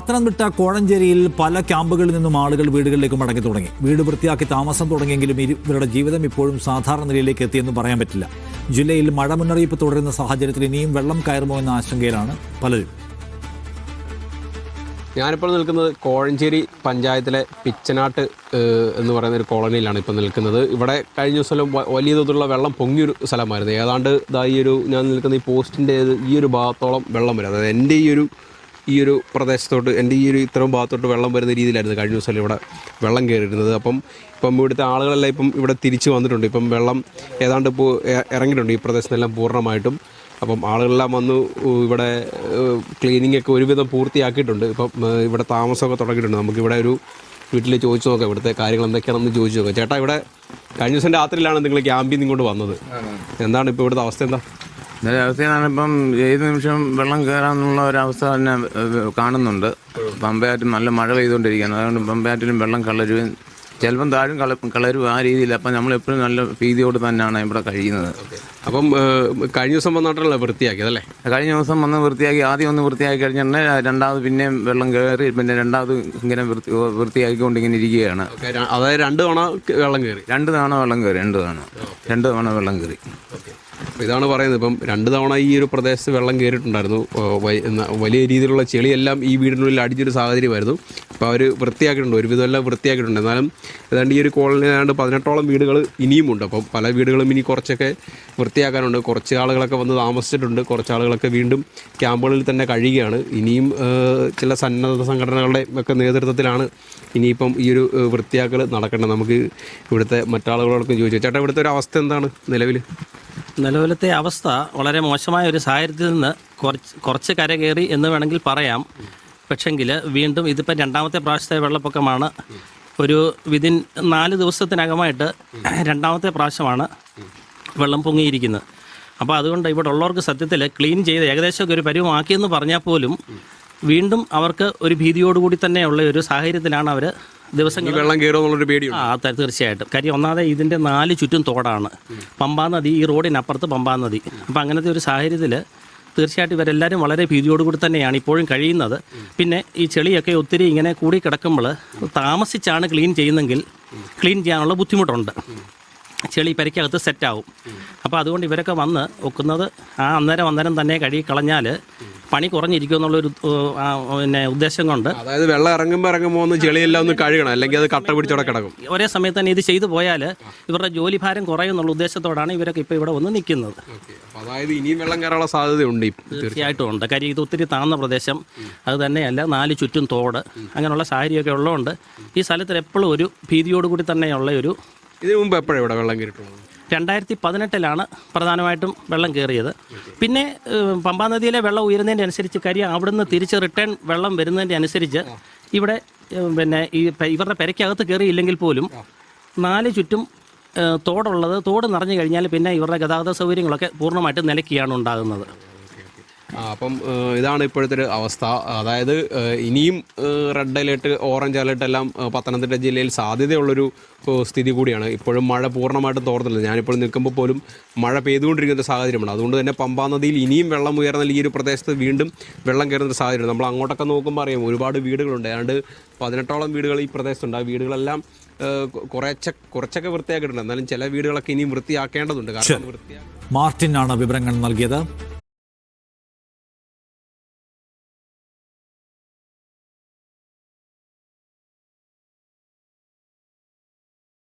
പത്തനംതിട്ട കോഴഞ്ചേരിയിൽ പല ക്യാമ്പുകളിൽ നിന്നും ആളുകൾ വീടുകളിലേക്ക് മടങ്ങി തുടങ്ങി. വീട് വൃത്തിയാക്കി താമസം തുടങ്ങിയെങ്കിലും ഇവരുടെ ജീവിതം ഇപ്പോഴും സാധാരണ നിലയിലേക്ക് എത്തിയെന്ന് പറയാൻ പറ്റില്ല. ജില്ലയിൽ മഴ മുന്നറിയിപ്പ് തുടരുന്ന സാഹചര്യത്തിൽ ഇനിയും വെള്ളം കയറുമോ എന്ന ആശങ്കയിലാണ് പലരും. ഞാനിപ്പോൾ നിൽക്കുന്നത് കോഴഞ്ചേരി പഞ്ചായത്തിലെ പിച്ചനാട്ട് എന്ന് പറയുന്ന ഒരു കോളനിയിലാണ് ഇപ്പോൾ നിൽക്കുന്നത്. ഇവിടെ കഴിഞ്ഞ ദിവസം വലിയ തോതിലുള്ള വെള്ളം പൊങ്ങിയൊരു സ്ഥലമായിരുന്നു. ഏതാണ്ട് ഞാൻ നിൽക്കുന്ന ഈ പോസ്റ്റിൻ്റെ ഈ ഒരു ഭാഗത്തോളം വെള്ളം വരും. അതായത് എൻ്റെ ഈ ഒരു പ്രദേശത്തോട്ട് എൻ്റെ ഇത്രയും ഭാഗത്തോട്ട് വെള്ളം വരുന്ന രീതിയിലായിരുന്നു കഴിഞ്ഞ ദിവസം ഇവിടെ വെള്ളം കയറിയിരുന്നത്. ഇപ്പം ഇവിടുത്തെ ആളുകളെല്ലാം ഇപ്പം ഇവിടെ തിരിച്ചു വന്നിട്ടുണ്ട്. ഇപ്പം വെള്ളം ഏതാണ്ട് ഇപ്പോൾ ഇറങ്ങിയിട്ടുണ്ട് ഈ പ്രദേശത്തെല്ലാം പൂർണ്ണമായിട്ടും. അപ്പം ആളുകളെല്ലാം വന്നു ഇവിടെ ക്ലീനിങ് ഒക്കെ ഒരുവിധം പൂർത്തിയാക്കിയിട്ടുണ്ട്. ഇപ്പം ഇവിടെ താമസമൊക്കെ തുടങ്ങിയിട്ടുണ്ട്. നമുക്കിവിടെ ഒരു വീട്ടിൽ ചോദിച്ചു നോക്കാം ഇവിടുത്തെ കാര്യങ്ങൾ എന്തൊക്കെയാണെന്ന് ചോദിച്ചു നോക്കാം. ചേട്ടാ, ഇവിടെ കഴിഞ്ഞ ദിവസം രാത്രിയിലാണ് നിങ്ങൾ ക്യാമ്പിൽ നിന്ന് ഇങ്ങോട്ട് വന്നത്. എന്താണ് ഇപ്പോൾ ഇവിടുത്തെ അവസ്ഥ? അവസ്ഥയാണ് ഇപ്പം ഏത് നിമിഷം വെള്ളം കയറാനുള്ള ഒരവസ്ഥ തന്നെ കാണുന്നുണ്ട്. പമ്പയാറ്റിൽ നല്ല മഴ പെയ്തുകൊണ്ടിരിക്കുകയാണ്. അതുകൊണ്ട് പമ്പയാറ്റിലും വെള്ളം കളരുകയും ചിലപ്പം താഴും കളരും ആ രീതിയിൽ. അപ്പം നമ്മളെപ്പോഴും നല്ല ഭീതിയോട് തന്നെയാണ് ഇവിടെ കഴിയുന്നത്. അപ്പം കഴിഞ്ഞ ദിവസം വന്നിട്ടല്ലേ വൃത്തിയാക്കിയതല്ലേ? കഴിഞ്ഞ ദിവസം വന്ന് വൃത്തിയാക്കി, ആദ്യം ഒന്ന് വൃത്തിയാക്കി കഴിഞ്ഞിട്ടുണ്ടെങ്കിൽ രണ്ടാമത് പിന്നെയും വെള്ളം കയറി, പിന്നെ രണ്ടാമത് ഇങ്ങനെ വൃത്തിയാക്കിക്കൊണ്ട് ഇങ്ങനെ ഇരിക്കുകയാണ്. അതായത് രണ്ട് തവണ വെള്ളം കയറി. രണ്ട് തവണ വെള്ളം കയറി. ഇതാണ് പറയുന്നത്. ഇപ്പം രണ്ട് തവണ ഈ ഒരു പ്രദേശത്ത് വെള്ളം കയറിയിട്ടുണ്ടായിരുന്നു. വലിയ രീതിയിലുള്ള ചെളിയെല്ലാം ഈ വീടിനുള്ളിൽ അടിച്ചൊരു സാഹചര്യമായിരുന്നു. അപ്പോൾ അവർ വൃത്തിയാക്കിയിട്ടുണ്ട്, ഒരുവിധം എല്ലാം വൃത്തിയാക്കിയിട്ടുണ്ട്. എന്നാലും ഏതാണ്ട് ഈ ഒരു കോളനി ഏതാണ്ട് 18ഓളം വീടുകൾ ഇനിയുമുണ്ട്. അപ്പം പല വീടുകളും ഇനി കുറച്ചൊക്കെ വൃത്തിയാക്കാനുണ്ട്. കുറച്ച് ആളുകളൊക്കെ വന്ന് താമസിച്ചിട്ടുണ്ട്. കുറച്ച് ആളുകളൊക്കെ വീണ്ടും ക്യാമ്പുകളിൽ തന്നെ കഴിയുകയാണ്. ഇനിയും ചില സന്നദ്ധ സംഘടനകളുടെ ഒക്കെ നേതൃത്വത്തിലാണ് ഇനിയിപ്പം ഈ ഒരു വൃത്തിയാക്കൽ നടക്കേണ്ടത്. നമുക്ക് ഇവിടുത്തെ മറ്റാളുകളോടൊക്കെ ചോദിച്ചു. ചേട്ടാ, ഇവിടുത്തെ ഒരു അവസ്ഥ എന്താണ് നിലവിലത്തെ അവസ്ഥ? വളരെ മോശമായ ഒരു സാഹചര്യത്തിൽ നിന്ന് കുറച്ച് കരകയറി എന്ന് വേണമെങ്കിൽ പറയാം. പക്ഷെങ്കിൽ വീണ്ടും ഇതിപ്പോൾ രണ്ടാമത്തെ പ്രാവശ്യത്തെ വെള്ളപ്പൊക്കമാണ്. ഒരു വിതിൻ 4 ദിവസത്തിനകമായിട്ട് രണ്ടാമത്തെ പ്രാവശ്യമാണ് വെള്ളം പൊങ്ങിയിരിക്കുന്നത്. അപ്പോൾ അതുകൊണ്ട് ഇവിടെ ഉള്ളവർക്ക് സത്യത്തിൽ ക്ലീൻ ചെയ്ത് ഏകദേശമൊക്കെ ഒരു പരിവമാക്കിയെന്ന് പറഞ്ഞാൽ പോലും വീണ്ടും അവർക്ക് ഒരു ഭീതിയോടുകൂടി തന്നെയുള്ള ഒരു സാഹചര്യത്തിലാണ് അവർ ദിവസങ്ങൾ വെള്ളം കയറുമെന്നുള്ളൊരു പേടിയുണ്ട്. തീർച്ചയായിട്ടും. കാര്യം ഒന്നാമത് ഇതിൻ്റെ 4 ചുറ്റും തോടാണ്. പമ്പാ നദി, ഈ റോഡിനപ്പുറത്ത് പമ്പാ നദി. അപ്പോൾ അങ്ങനത്തെ ഒരു സാഹചര്യത്തിൽ തീർച്ചയായിട്ടും ഇവരെല്ലാവരും വളരെ ഭീതിയോടുകൂടി തന്നെയാണ് ഇപ്പോഴും കഴിയുന്നത്. പിന്നെ ഈ ചെളിയൊക്കെ ഒത്തിരി ഇങ്ങനെ കൂടി കിടക്കുമ്പോൾ താമസിച്ചാണ് ക്ലീൻ ചെയ്യുന്നതെങ്കിൽ ക്ലീൻ ചെയ്യാനുള്ള ബുദ്ധിമുട്ടുണ്ട്. ചെളി പെരയ്ക്കകത്ത് സെറ്റാവും. അപ്പോൾ അതുകൊണ്ട് ഇവരൊക്കെ വന്ന് ഒക്കുന്നത് അന്നേരം തന്നെ കഴുകി കളഞ്ഞാൽ പണി കുറഞ്ഞിരിക്കുമെന്നുള്ളൊരു പിന്നെ ഉദ്ദേശം കൊണ്ട്, അതായത് വെള്ളം ഇറങ്ങുമ്പോൾ ഒന്ന് ചെളിയെല്ലാം ഒന്ന് കഴുകണം, അല്ലെങ്കിൽ അത് കട്ട പിടിച്ചോടെ കിടക്കും. ഒരേ സമയത്ത് തന്നെ ഇത് ചെയ്തു പോയാൽ ഇവരുടെ ജോലി ഭാരം കുറയുമെന്നുള്ള ഉദ്ദേശത്തോടാണ് ഇവരൊക്കെ ഇപ്പോൾ ഇവിടെ വന്ന് നിൽക്കുന്നത്. അതായത് ഇനിയും വെള്ളം കയറാനുള്ള സാധ്യതയുണ്ട്. തീർച്ചയായിട്ടും ഉണ്ട്. കാര്യം ഇത് ഒത്തിരി താഴ്ന്ന പ്രദേശം, അത് തന്നെയല്ല 4 ചുറ്റും തോട്, അങ്ങനെയുള്ള സാഹചര്യമൊക്കെ ഉള്ളതുകൊണ്ട് ഈ സ്ഥലത്തിൽ എപ്പോഴും ഒരു ഭീതിയോടുകൂടി തന്നെയുള്ള ഒരു. ഇതിനു മുമ്പ് എപ്പോഴും ഇവിടെ വെള്ളം കയറിയിട്ടുള്ളത്? 2018 വെള്ളം വെള്ളം കയറിയത്. പിന്നെ പമ്പാ നദിയിലെ വെള്ളം ഉയരുന്നതിൻ്റെ അനുസരിച്ച് കാര്യം അവിടുന്ന് തിരിച്ച് റിട്ടേൺ വെള്ളം വരുന്നതിൻ്റെ അനുസരിച്ച് ഇവിടെ പിന്നെ ഇവരുടെ പെരയ്ക്കകത്ത് കയറിയില്ലെങ്കിൽ പോലും 4 ചുറ്റും തോട് നിറഞ്ഞു കഴിഞ്ഞാൽ പിന്നെ ഇവരുടെ ഗതാഗത സൗകര്യങ്ങളൊക്കെ പൂർണ്ണമായിട്ട് നിലയ്ക്കുകയാണ് ഉണ്ടാകുന്നത്. അപ്പം ഇതാണ് ഇപ്പോഴത്തെ ഒരു അവസ്ഥ. അതായത് ഇനിയും റെഡ് അലേർട്ട്, ഓറഞ്ച് അലേർട്ട് എല്ലാം പത്തനംതിട്ട ജില്ലയിൽ സാധ്യതയുള്ളൊരു സ്ഥിതി കൂടിയാണ്. ഇപ്പോഴും മഴ പൂർണ്ണമായിട്ടും തോർന്നില്ല. ഞാനിപ്പോൾ നിൽക്കുമ്പോൾ പോലും മഴ പെയ്തുകൊണ്ടിരിക്കുന്ന സാഹചര്യമാണ്. അതുകൊണ്ട് തന്നെ പമ്പാ നദിയിൽ ഇനിയും വെള്ളം ഉയർന്നാൽ ഈ ഒരു പ്രദേശത്ത് വീണ്ടും വെള്ളം കയറുന്ന സാഹചര്യമാണ്. നമ്മൾ അങ്ങോട്ടൊക്കെ നോക്കുമ്പോൾ അറിയാം ഒരുപാട് വീടുകളുണ്ട്. ഏതാണ്ട് 18ഓളം വീടുകൾ ഈ പ്രദേശത്തുണ്ട്. ആ വീടുകളെല്ലാം കുറച്ചൊക്കെ വൃത്തിയാക്കിയിട്ടുണ്ട്. എന്നാലും ചില വീടുകളൊക്കെ ഇനിയും വൃത്തിയാക്കേണ്ടതുണ്ട്. കാരണം മാർട്ടിൻ ആണ് വിവരങ്ങൾ നൽകിയത്.